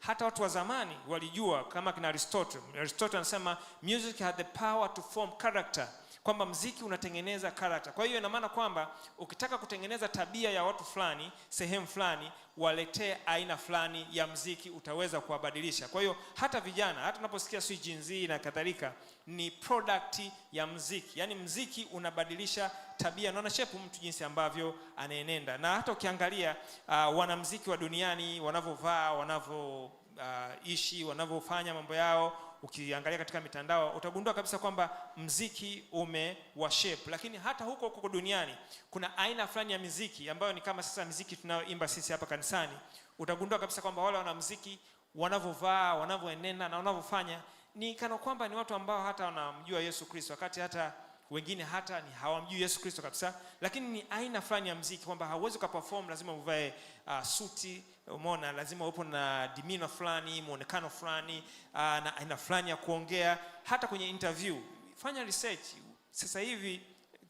Hata watu wa zamani walijua, kama kina Aristotle. Aristotle anasema music had the power to form character, kwamba muziki unatengeneza character. Kwa hiyo ina maana kwamba ukitaka kutengeneza tabia ya watu fulani sehemu fulani, waletee aina fulani ya muziki, utaweza kuwabadilisha. Kwa hiyo hata vijana, hata unaposikia sui Gen Z na kadhalika, ni product ya muziki. Yani muziki unabadilisha tabia, na shape mtu jinsi ambavyo anaenenda. Na hata ukiangalia wanamuziki wa duniani wanavovaa, wanavoishi, wanavofanya mambo yao, ukiangalia katika mitandao utagundua kabisa kwamba muziki umewashape. Lakini hata huko duniani kuna aina fulani ya muziki ambayo ni kama sasa muziki tunaoimba sisi hapa kanisani. Utagundua kabisa kwamba wale wanamuziki wanavovaa, wanavoenenda na wanavofanya ni kana kwamba ni watu ambao hata wanamjua Yesu Kristo, wakati hata wengine hata ni hawamjui Yesu Kristo kabisa. Lakini ni aina fulani ya muziki kwamba hauwezi kuperform lazima uvae suti, umeona, lazima upo na demeanor fulani, muonekano fulani, na aina fulani ya kuongea. Hata kwenye interview, fanya research. Sasa hivi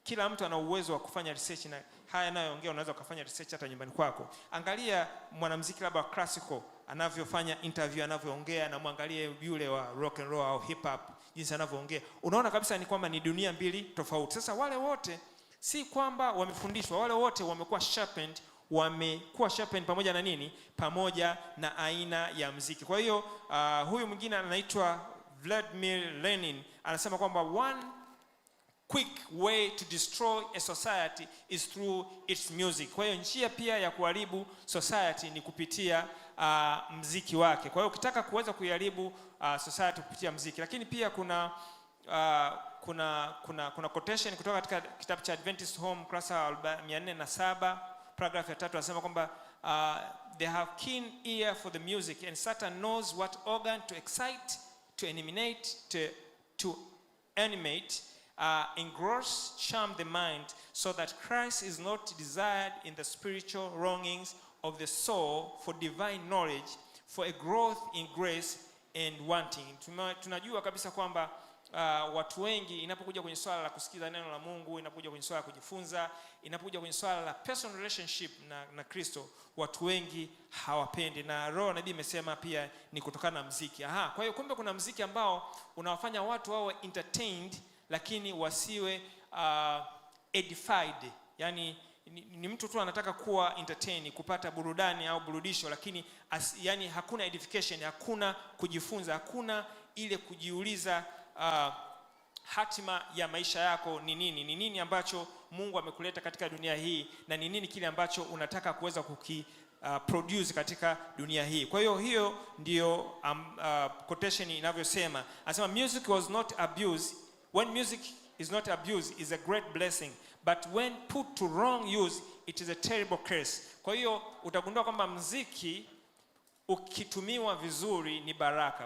kila mtu ana uwezo wa kufanya research, na haya anayoongea unaweza kufanya research hata nyumbani kwako. Angalia mwanamuziki labda classical anavyofanya interview, anavyoongea, na muangalie yule wa rock and roll au hip hop jinsi anavyoongea. Unaona kabisa ni kwamba ni dunia mbili tofauti. Sasa wale wote si kwamba wamefundishwa, wale wote wamekuwa sharpened, pamoja na nini? Pamoja na aina ya muziki. Kwa hiyo huyu mwingine anaitwa Vladimir Lenin anasema kwamba one quick way to destroy a society is through its music. Kwa hiyo njia pia ya kuharibu society ni kupitia muziki wake. Kwa hiyo ukitaka kuweza kuiharibu society kupitia muziki. Lakini pia kuna quotation kutoka katika kitabu cha Adventist Home kurasa 407 paragraph ya 3, anasema kwamba they have keen ear for the music and Satan knows what organ to excite, to eliminate, to animate, engross, charm the mind, so that Christ is not desired in the spiritual longings of the soul for divine knowledge, for a growth in grace and wanting. Tunajua kabisa kwamba watu wengi inapokuja kwenye swala la kusikiza neno la Mungu, inapokuja kwenye swala la kujifunza, inapokuja kwenye swala la personal relationship na Kristo, watu wengi hawapendi. Na Roho nabii imesema pia ni kutokana na muziki. Kwa hiyo kumbe kuna muziki ambao unawafanya watu wawe entertained lakini wasiwe edified. Yani ni mtu tu anataka kuwa entertain, kupata burudani au burudisho, lakini yani hakuna edification, hakuna kujifunza, hakuna ile kujiuliza hatima ya maisha yako ni nini? Ni nini ambacho Mungu amekuleta katika dunia hii, na ni nini kile ambacho unataka kuweza produce katika dunia hii. Kwa hiyo ndio quotation inavyosema. Anasema music was not abused. When music is not abused is a great blessing, but when put to wrong use it is a terrible curse. Kwa hiyo utagundua kwamba muziki ukitumiwa vizuri ni baraka.